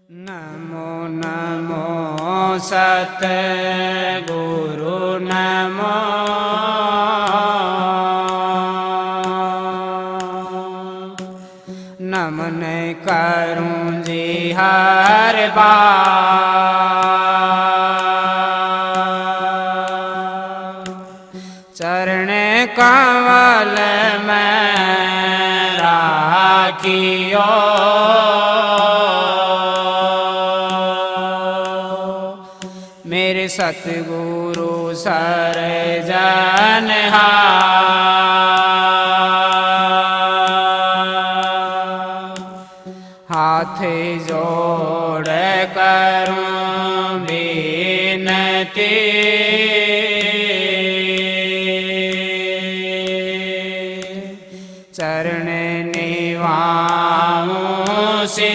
नमो नमो सतगुरु नमो नमन करूं जी हर बार चरण कमल में राखियो मेरे सतगुरु सरजनहार हाथ जोड़ करूं विनती चरण निवाऊं से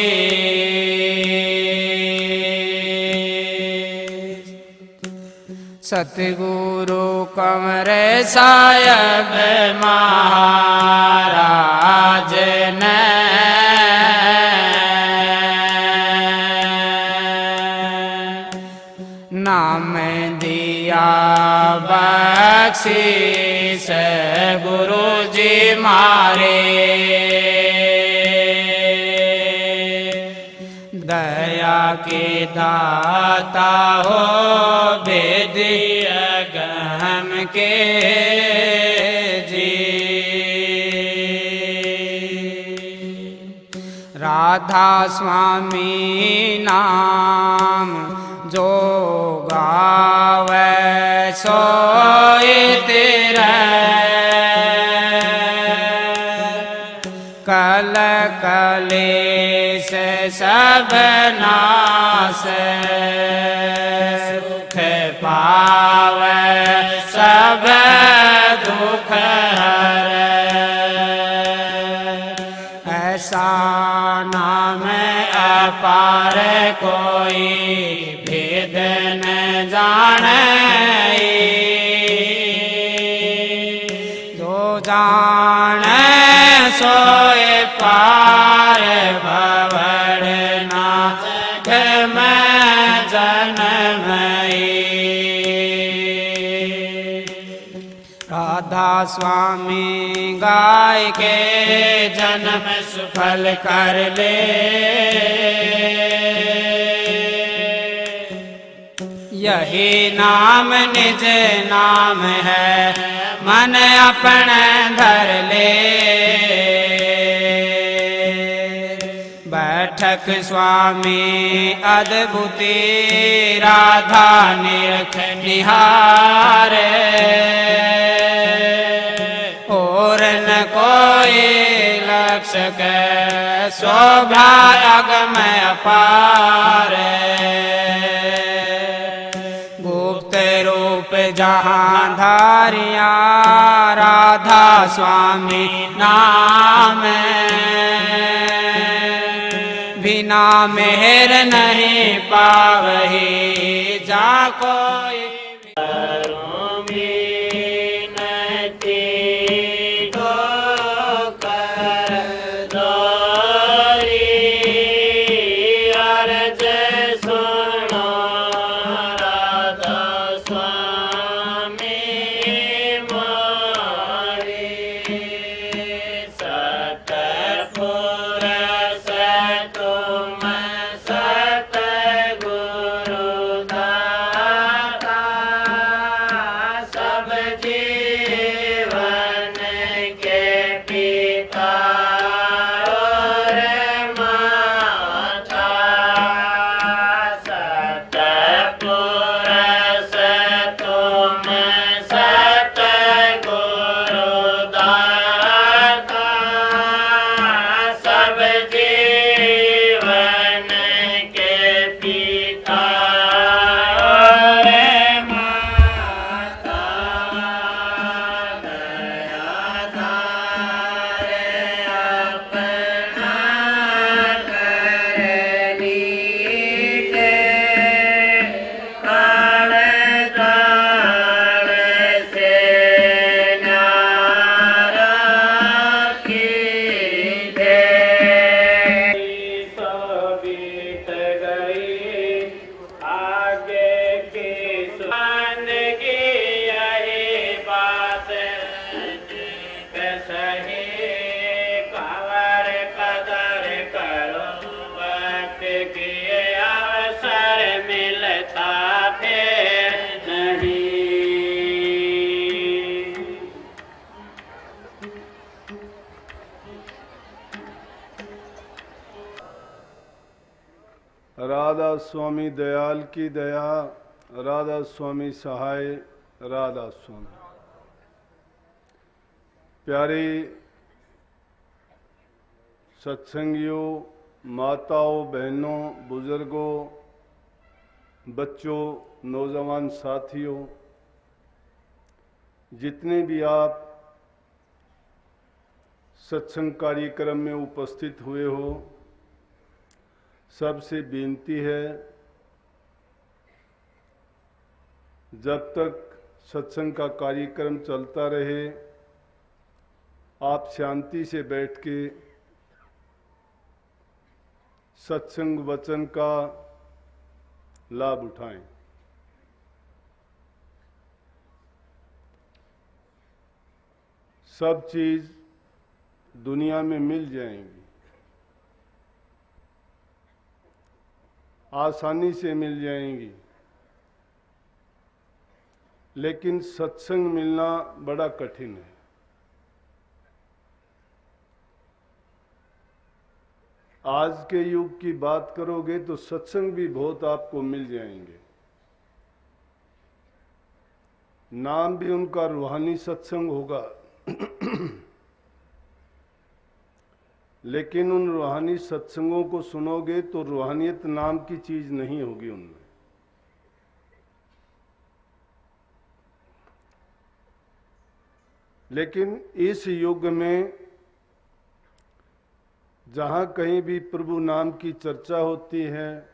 सतगुरु कंवर साहिब महाराज ने नाम दिया बख्शीश गुरु जी मारे दया के दाता हो वेदिय गहम के जी राधा स्वामी नाम जो गावे सोए तेरे कल कलेश सब नाश सुख पावे सब दुख हरे ऐसा नाम अपार कोई भेद न जाने जो जाने सोए पार भवड़ नाथ में जन्मई राधा स्वामी गाय के जन्म सफल कर ले यही नाम निज नाम है मन अपने धर ले बैठक स्वामी अद्भुती राधा निरख निहारे और न कोई लक्ष्य के शोभा अगम अपार गुप्त रूप जहाँ धारिया राधा स्वामी नाम बिना मेहर नहीं पावही जा कोई राधा स्वामी दयाल की दया, राधा स्वामी सहाय, राधा स्वामी। प्यारे सत्संगियों, माताओं, बहनों, बुजुर्गों, बच्चों, नौजवान साथियों, जितने भी आप सत्संग कार्यक्रम में उपस्थित हुए हो, सबसे बेनती है जब तक सत्संग का कार्यक्रम चलता रहे आप शांति से बैठ के सत्संग वचन का लाभ उठाएं। सब चीज दुनिया में मिल जाएंगी, आसानी से मिल जाएंगी, लेकिन सत्संग मिलना बड़ा कठिन है। आज के युग की बात करोगे तो सत्संग भी बहुत आपको मिल जाएंगे। नाम भी उनका रूहानी सत्संग होगा लेकिन उन रूहानी सत्संगों को सुनोगे तो रूहानियत नाम की चीज नहीं होगी उनमें। लेकिन इस युग में जहां कहीं भी प्रभु नाम की चर्चा होती है,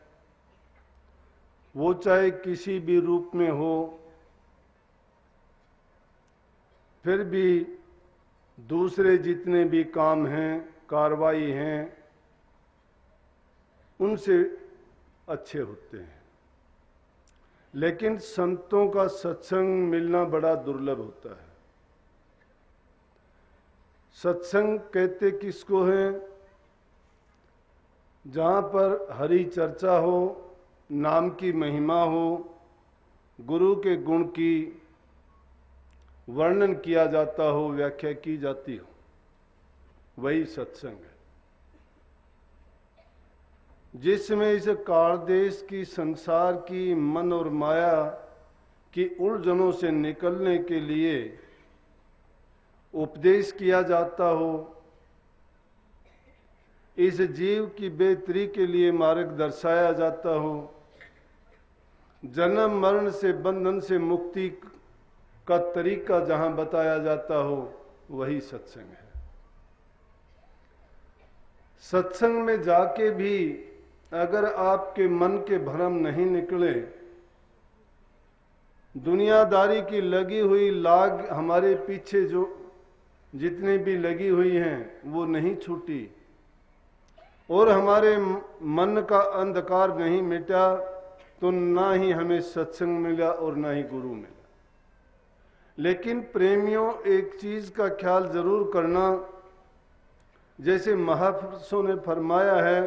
वो चाहे किसी भी रूप में हो, फिर भी दूसरे जितने भी काम हैं, कार्रवाई हैं, उनसे अच्छे होते हैं। लेकिन संतों का सत्संग मिलना बड़ा दुर्लभ होता है। सत्संग कहते किसको है? जहां पर हरि चर्चा हो, नाम की महिमा हो, गुरु के गुण की वर्णन किया जाता हो, व्याख्या की जाती हो, वही सत्संग है। जिसमें इस काल देश की, संसार की, मन और माया की उलझनों से निकलने के लिए उपदेश किया जाता हो, इस जीव की बेहतरी के लिए मार्ग दर्शाया जाता हो, जन्म मरण से, बंधन से मुक्ति का तरीका जहां बताया जाता हो, वही सत्संग है। सत्संग में जाके भी अगर आपके मन के भ्रम नहीं निकले, दुनियादारी की लगी हुई लाग हमारे पीछे जो जितनी भी लगी हुई हैं वो नहीं छूटी, और हमारे मन का अंधकार नहीं मिटा, तो ना ही हमें सत्संग मिला और ना ही गुरु मिला। लेकिन प्रेमियों, एक चीज का ख्याल जरूर करना, जैसे महापुरुषों ने फरमाया है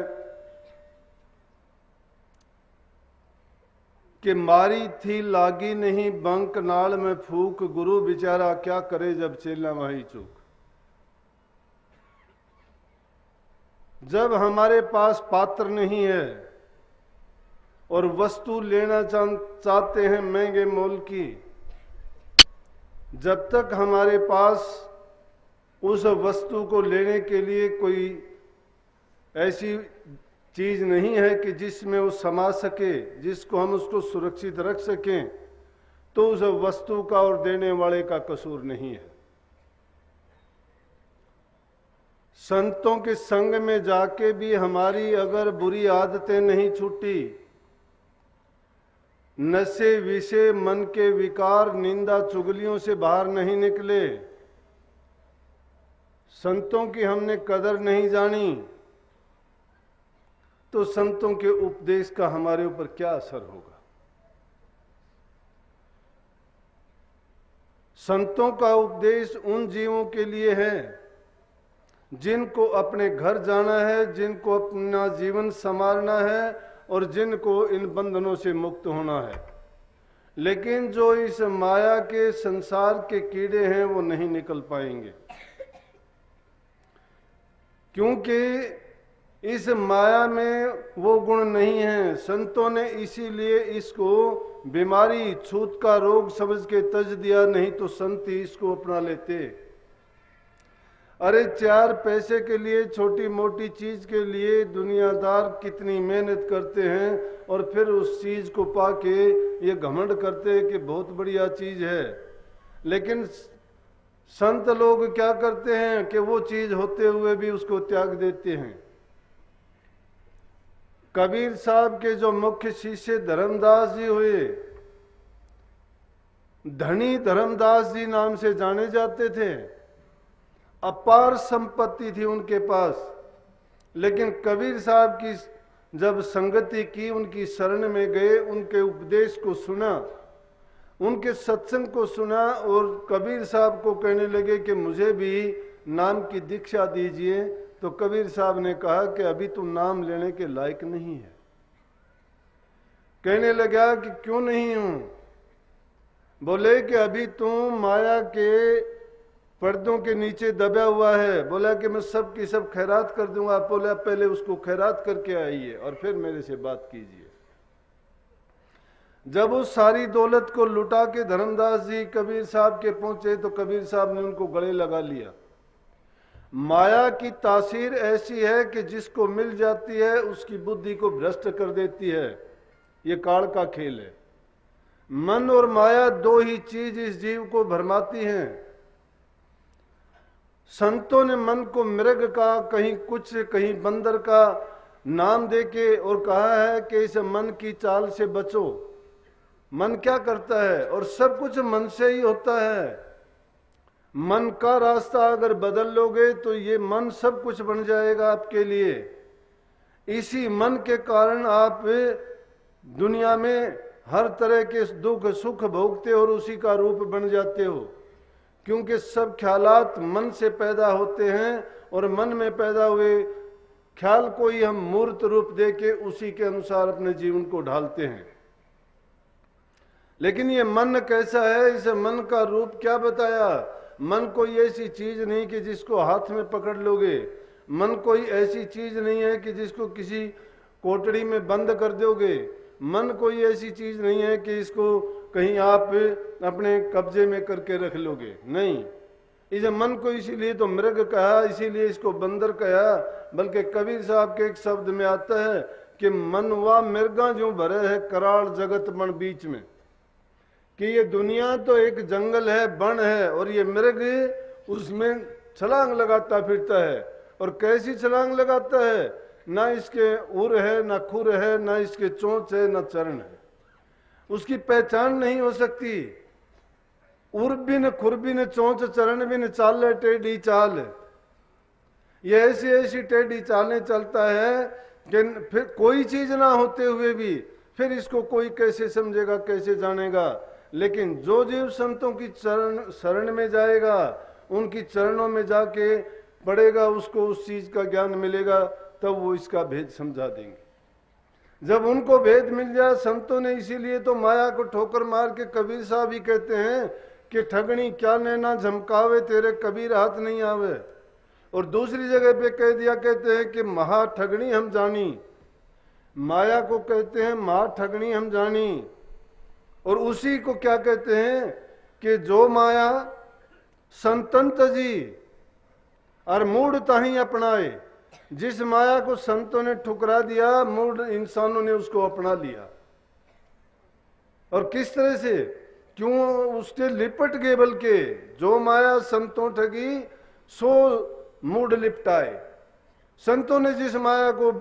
कि मारी थी लागी नहीं बंक नाल में फूक, गुरु बेचारा क्या करे जब चेला वही चूक। जब हमारे पास पात्र नहीं है और वस्तु लेना चाहते हैं महंगे मोल की, जब तक हमारे पास उस वस्तु को लेने के लिए कोई ऐसी चीज नहीं है कि जिसमें वो समा सके, जिसको हम उसको सुरक्षित रख सकें, तो उस वस्तु का और देने वाले का कसूर नहीं है। संतों के संग में जाके भी हमारी अगर बुरी आदतें नहीं छूटी, नशे विषय मन के विकार, निंदा चुगलियों से बाहर नहीं निकले, संतों की हमने कदर नहीं जानी, तो संतों के उपदेश का हमारे ऊपर क्या असर होगा? संतों का उपदेश उन जीवों के लिए है जिनको अपने घर जाना है, जिनको अपना जीवन संवारना है और जिनको इन बंधनों से मुक्त होना है। लेकिन जो इस माया के संसार के कीड़े हैं वो नहीं निकल पाएंगे, क्योंकि इस माया में वो गुण नहीं है। संतों ने इसीलिए इसको बीमारी, छूत का रोग समझ के तज दिया, नहीं तो संत ही इसको अपना लेते। अरे 4 पैसे के लिए, छोटी मोटी चीज के लिए दुनियादार कितनी मेहनत करते हैं और फिर उस चीज को पाके ये घमंड करते हैं कि बहुत बढ़िया चीज है। लेकिन संत लोग क्या करते हैं कि वो चीज होते हुए भी उसको त्याग देते हैं। कबीर साहब के जो मुख्य शिष्य धर्मदास जी हुए, धनी धर्मदास जी नाम से जाने जाते थे। अपार संपत्ति थी उनके पास, लेकिन कबीर साहब की जब संगति की, उनकी शरण में गए, उनके उपदेश को सुना, उनके सत्संग को सुना और कबीर साहब को कहने लगे कि मुझे भी नाम की दीक्षा दीजिए। तो कबीर साहब ने कहा कि अभी तुम नाम लेने के लायक नहीं है। कहने लगा कि क्यों नहीं हूं? बोले कि अभी तुम माया के पर्दों के नीचे दबा हुआ है। बोला कि मैं सब की सब खैरात कर दूंगा। बोला पहले उसको खैरात करके आइए और फिर मेरे से बात कीजिए। जब उस सारी दौलत को लुटा के धर्मदास जी कबीर साहब के पहुंचे तो कबीर साहब ने उनको गले लगा लिया। माया की तासीर ऐसी है कि जिसको मिल जाती है उसकी बुद्धि को भ्रष्ट कर देती है। ये काल का खेल है। मन और माया 2 ही चीज इस जीव को भरमाती हैं। संतों ने मन को मृग का, कहीं कुछ कहीं बंदर का नाम देके और कहा है कि इस मन की चाल से बचो। मन क्या करता है? और सब कुछ मन से ही होता है। मन का रास्ता अगर बदल लोगे तो ये मन सब कुछ बन जाएगा आपके लिए। इसी मन के कारण आप दुनिया में हर तरह के दुख सुख भोगते हो और उसी का रूप बन जाते हो, क्योंकि सब ख्यालात मन से पैदा होते हैं और मन में पैदा हुए ख्याल को ही हम मूर्त रूप देके उसी के अनुसार अपने जीवन को ढालते हैं। लेकिन ये मन कैसा है? इसे मन का रूप क्या बताया? मन कोई ऐसी चीज नहीं कि जिसको हाथ में पकड़ लोगे। मन कोई ऐसी चीज नहीं है कि जिसको किसी कोठड़ी में बंद कर दोगे। मन कोई ऐसी चीज नहीं है कि इसको कहीं आप अपने कब्जे में करके रख लोगे। नहीं, इसे मन को इसीलिए तो मृग कहा, इसीलिए इसको बंदर कहा। बल्कि कबीर साहब के एक शब्द में आता है कि मनवा मृगा जो भरे है कराल जगत बन बीच में, कि ये दुनिया तो एक जंगल है, बन है, और ये मृग उसमें छलांग लगाता फिरता है। और कैसी छलांग लगाता है? ना इसके उर है, ना खुर है, ना इसके चोंच है, ना चरण है। उसकी पहचान नहीं हो सकती। उर बिन खुर बिन चोंच चरण बिन चाल टेढ़ी चाल। ये ऐसी ऐसी टेढ़ी चालें चलता है कि फिर कोई चीज ना होते हुए भी फिर इसको कोई कैसे समझेगा, कैसे जानेगा। लेकिन जो जीव संतों की शरण में जाएगा, उनकी चरणों में जाके पड़ेगा, उसको उस चीज का ज्ञान मिलेगा, तब वो इसका भेद समझा देंगे। जब उनको भेद मिल जाए, संतों ने इसीलिए तो माया को ठोकर मार के, कबीर साहब ही कहते हैं कि ठगनी क्या नैना झमकावे तेरे कबीर हाथ नहीं आवे। और दूसरी जगह पे कह दिया, कहते हैं कि महा ठगनी हम जानी। माया को कहते हैं महा ठगनी हम जानी। और उसी को क्या कहते हैं कि जो माया संतन तजी और मूड ताही अपनाए। जिस माया को संतों ने ठुकरा दिया, मूड इंसानों ने उसको अपना लिया। और किस तरह से, क्यों उसके लिपट गए। बल्कि जो माया संतों ठगी सो मूड लिपटाए। संतों ने जिस माया को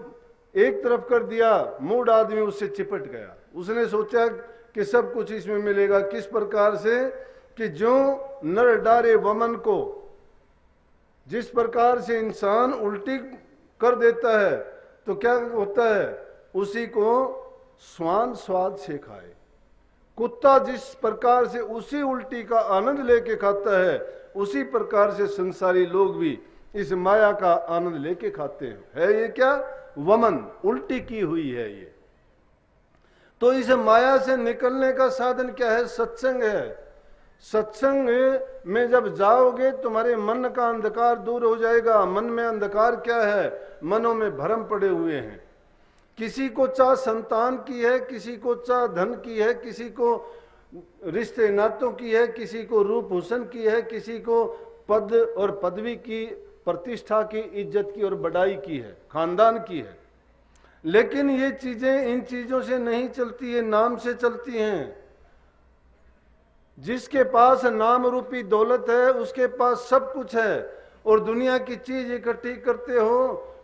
एक तरफ कर दिया, मूड आदमी उससे चिपट गया। उसने सोचा कि सब कुछ इसमें मिलेगा। किस प्रकार से कि जो नर डारे वमन को, जिस प्रकार से इंसान उल्टी कर देता है तो क्या होता है, उसी को स्वान स्वाद से खाए। कुत्ता जिस प्रकार से उसी उल्टी का आनंद लेके खाता है, उसी प्रकार से संसारी लोग भी इस माया का आनंद लेके खाते हैं। है ये क्या? वमन, उल्टी की हुई है ये। तो इस माया से निकलने का साधन क्या है? सत्संग है। सत्संग में जब जाओगे तुम्हारे मन का अंधकार दूर हो जाएगा। मन में अंधकार क्या है? मनों में भ्रम पड़े हुए हैं। किसी को चाह संतान की है, किसी को चाह धन की है, किसी को रिश्ते नातों की है, किसी को रूप हुसन की है, किसी को पद और पदवी की, प्रतिष्ठा की, इज्जत की और बड़ाई की है, खानदान की है। लेकिन ये चीजें इन चीजों से नहीं चलती है, नाम से चलती हैं। जिसके पास नाम रूपी दौलत है उसके पास सब कुछ है, और दुनिया की चीज इकट्ठी करते हो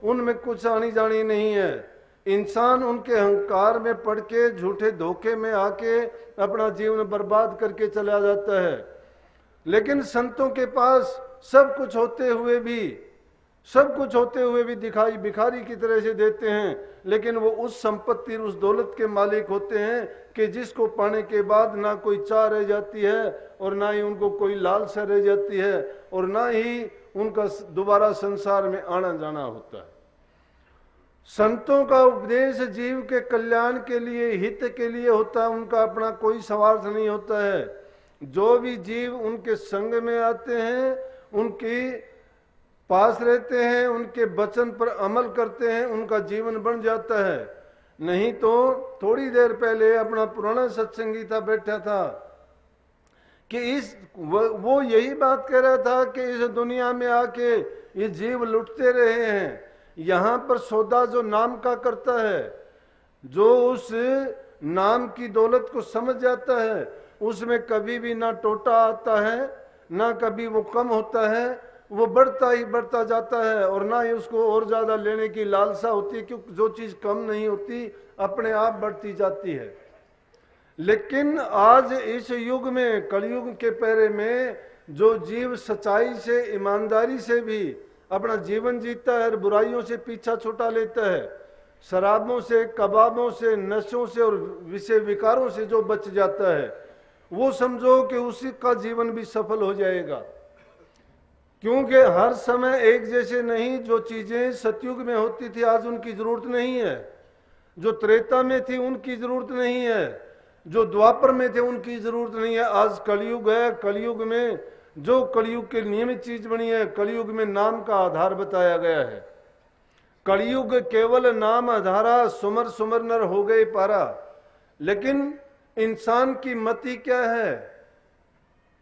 उनमें कुछ आनी जानी नहीं है। इंसान उनके अहंकार में पड़ के झूठे धोखे में आके अपना जीवन बर्बाद करके चला जाता है। लेकिन संतों के पास सब कुछ होते हुए भी दिखाई भिखारी की तरह से देते हैं, लेकिन वो उस संपत्ति उस दौलत के मालिक होते हैं कि जिसको पाने के बाद ना कोई चाह रह जाती है और ना ही उनको कोई लालसा रह जाती है और ना ही उनका दोबारा संसार में आना जाना होता है। संतों का उपदेश जीव के कल्याण के लिए, हित के लिए होता है, उनका अपना कोई स्वार्थ नहीं होता है। जो भी जीव उनके संग में आते हैं, उनके पास रहते हैं, उनके वचन पर अमल करते हैं, उनका जीवन बन जाता है। नहीं तो थोड़ी देर पहले अपना पुराना सत्संगी था बैठा था कि वो यही बात कह रहा था कि इस दुनिया में आके ये जीव लुटते रहे हैं। यहाँ पर सौदा जो नाम का करता है, जो उस नाम की दौलत को समझ जाता है, उसमें कभी भी ना टोटा आता है, ना कभी वो कम होता है, वो बढ़ता ही बढ़ता जाता है। और ना ही उसको और ज्यादा लेने की लालसा होती है, क्योंकि जो चीज कम नहीं होती अपने आप बढ़ती जाती है। लेकिन आज इस युग में, कलयुग के पहरे में, जो जीव सच्चाई से, ईमानदारी से भी अपना जीवन जीता है और बुराइयों से पीछा छुटा लेता है, शराबों से, कबाबों से, नशों से और विषय विकारों से जो बच जाता है, वो समझो कि उसी का जीवन भी सफल हो जाएगा। क्योंकि हर समय एक जैसे नहीं, जो चीजें सतयुग में होती थी आज उनकी जरूरत नहीं है, जो त्रेता में थी उनकी जरूरत नहीं है, जो द्वापर में थे उनकी जरूरत नहीं है। आज कलयुग है, कलयुग में जो कलयुग के नियमित चीज बनी है, कलयुग में नाम का आधार बताया गया है। कलयुग केवल नाम आधारा, सुमर सुमर नर हो गए पारा। लेकिन इंसान की मति क्या है?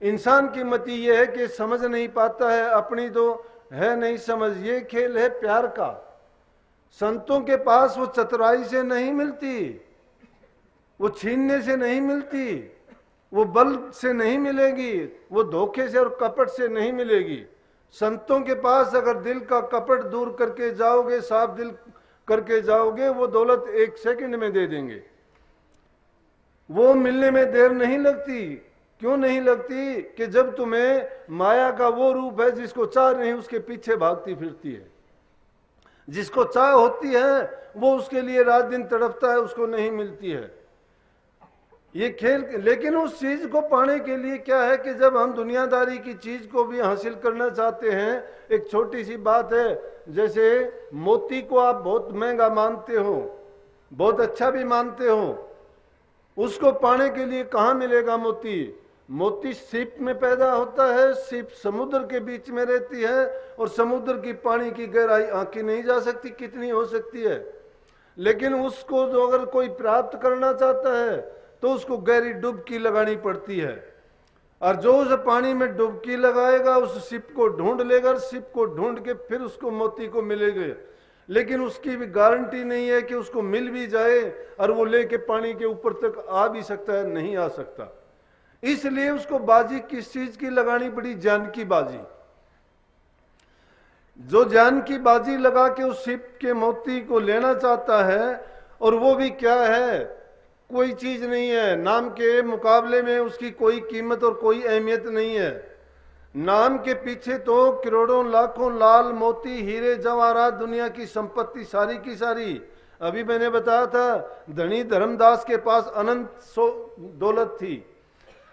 इंसान की मति यह है कि समझ नहीं पाता है, अपनी तो है नहीं समझ। ये खेल है प्यार का। संतों के पास वो चतुराई से नहीं मिलती, वो छीनने से नहीं मिलती, वो बल से नहीं मिलेगी, वो धोखे से और कपट से नहीं मिलेगी। संतों के पास अगर दिल का कपट दूर करके जाओगे, साफ दिल करके जाओगे, वो दौलत एक सेकंड में दे देंगे। वो मिलने में देर नहीं लगती। क्यों नहीं लगती? कि जब तुम्हें माया का वो रूप है जिसको चाह नहीं, उसके पीछे भागती फिरती है। जिसको चाह होती है वो उसके लिए रात दिन तड़पता है, उसको नहीं मिलती है ये खेल। लेकिन उस चीज को पाने के लिए क्या है कि जब हम दुनियादारी की चीज को भी हासिल करना चाहते हैं, एक छोटी सी बात है, जैसे मोती को आप बहुत महंगा मानते हो, बहुत अच्छा भी मानते हो, उसको पाने के लिए कहाँ मिलेगा मोती? मोती सीप में पैदा होता है, सीप समुद्र के बीच में रहती है और समुद्र की पानी की गहराई आंकी नहीं जा सकती, कितनी हो सकती है। लेकिन उसको जो अगर कोई प्राप्त करना चाहता है तो उसको गहरी डुबकी लगानी पड़ती है, और जो उस पानी में डुबकी लगाएगा उस सिप को ढूंढ लेगा, सिप को ढूंढ के फिर उसको मोती को मिलेगा। लेकिन उसकी भी गारंटी नहीं है कि उसको मिल भी जाए और वो लेके पानी के ऊपर तक आ भी सकता है, नहीं आ सकता। इसलिए उसको बाजी किस चीज की लगानी पड़ी? जान की बाजी। जो जान की बाजी लगा के उस सिप के मोती को लेना चाहता है, और वो भी क्या है, कोई चीज नहीं है। नाम के मुकाबले में उसकी कोई कीमत और कोई अहमियत नहीं है। नाम के पीछे तो करोड़ों लाखों लाल मोती, हीरे जवाहरात, दुनिया की संपत्ति सारी की सारी। अभी मैंने बताया था धनी धर्मदास के पास अनंत दौलत थी।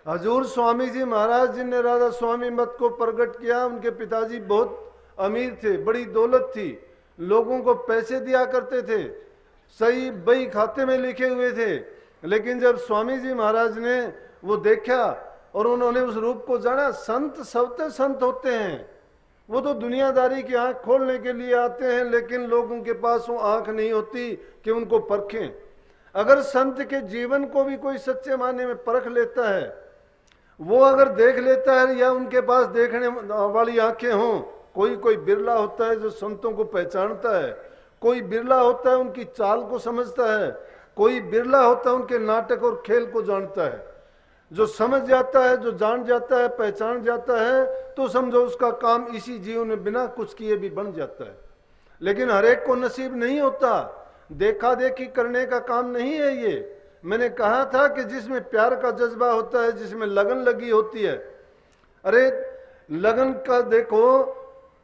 हजूर स्वामी जी महाराज जी ने राधा स्वामी मत को प्रकट किया। उनके पिताजी बहुत अमीर थे, बड़ी दौलत थी, लोगों को पैसे दिया करते थे, सही बही खाते में लिखे हुए थे। लेकिन जब स्वामी जी महाराज ने वो देखा और उन्होंने उस रूप को जाना। संत सबते संत होते हैं, वो तो दुनियादारी की आंख खोलने के लिए आते हैं, लेकिन लोगों के पास वो आंख नहीं होती कि उनको परखें। अगर संत के जीवन को भी कोई सच्चे मायने में परख लेता है, वो अगर देख लेता है या उनके पास देखने वाली आंखें हों, कोई कोई बिरला होता है जो संतों को पहचानता है, कोई बिरला होता है उनकी चाल को समझता है, कोई बिरला होता है उनके नाटक और खेल को जानता है। जो समझ जाता है, जो जान जाता है, पहचान जाता है, तो समझो उसका काम इसी जीवन में बिना कुछ किए भी बन जाता है। लेकिन हर एक को नसीब नहीं होता, देखा देखी करने का काम नहीं है ये। मैंने कहा था कि जिसमें प्यार का जज्बा होता है, जिसमें लगन लगी होती है। अरे लगन का देखो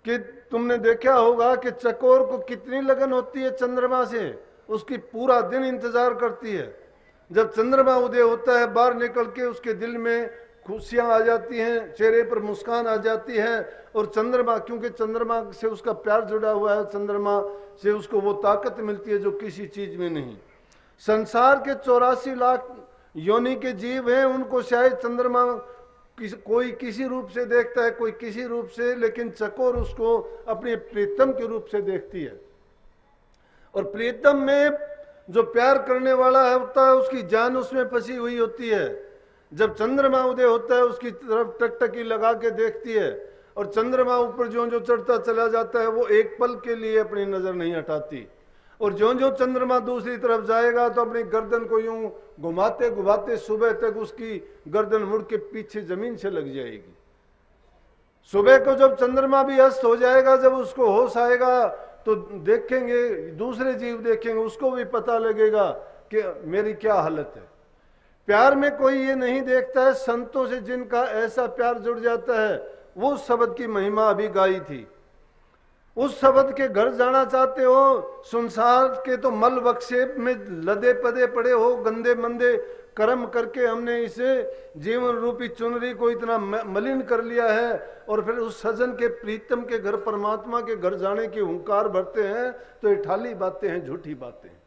कि तुमने देखा होगा कि चकोर को कितनी लगन होती है चंद्रमा से, उसकी पूरा दिन इंतजार करती है। जब चंद्रमा उदय होता है, बाहर निकल के उसके दिल में खुशियां आ जाती हैं, चेहरे पर मुस्कान आ जाती है। और चंद्रमा, क्योंकि चंद्रमा से उसका प्यार जुड़ा हुआ है, चंद्रमा से उसको वो ताकत मिलती है जो किसी चीज में नहीं। संसार के 84 लाख योनि के जीव हैं, उनको शायद चंद्रमा कोई किसी रूप से देखता है, कोई किसी रूप से, लेकिन चकोर उसको अपने प्रीतम के रूप से देखती है। और प्रीतम में जो प्यार करने वाला होता है, उसकी जान उसमें फंसी हुई होती है। जब चंद्रमा उदय होता है, उसकी तरफ टकटकी लगा के देखती है, और चंद्रमा ऊपर जो जो चढ़ता चला जाता है, वो एक पल के लिए अपनी नजर नहीं हटाती। और जो जो चंद्रमा दूसरी तरफ जाएगा तो अपनी गर्दन को यूं घुमाते घुमाते सुबह तक उसकी गर्दन मुड़ के पीछे जमीन से लग जाएगी। सुबह को जब चंद्रमा भी अस्त हो जाएगा, जब उसको होश आएगा, तो देखेंगे, दूसरे जीव देखेंगे, उसको भी पता लगेगा कि मेरी क्या हालत है। प्यार में कोई ये नहीं देखता है। संतों से जिनका ऐसा प्यार जुड़ जाता है, वो शब्द की महिमा अभी गाई थी। उस शब्द के घर जाना चाहते हो, संसार के तो मल वक्षेप में लदे पदे पड़े हो, गंदे मंदे कर्म करके हमने इसे जीवन रूपी चुनरी को इतना मलिन कर लिया है, और फिर उस सजन के प्रीतम के घर, परमात्मा के घर जाने की हुंकार भरते हैं, तो ये ठाली बातें हैं, झूठी बातें हैं।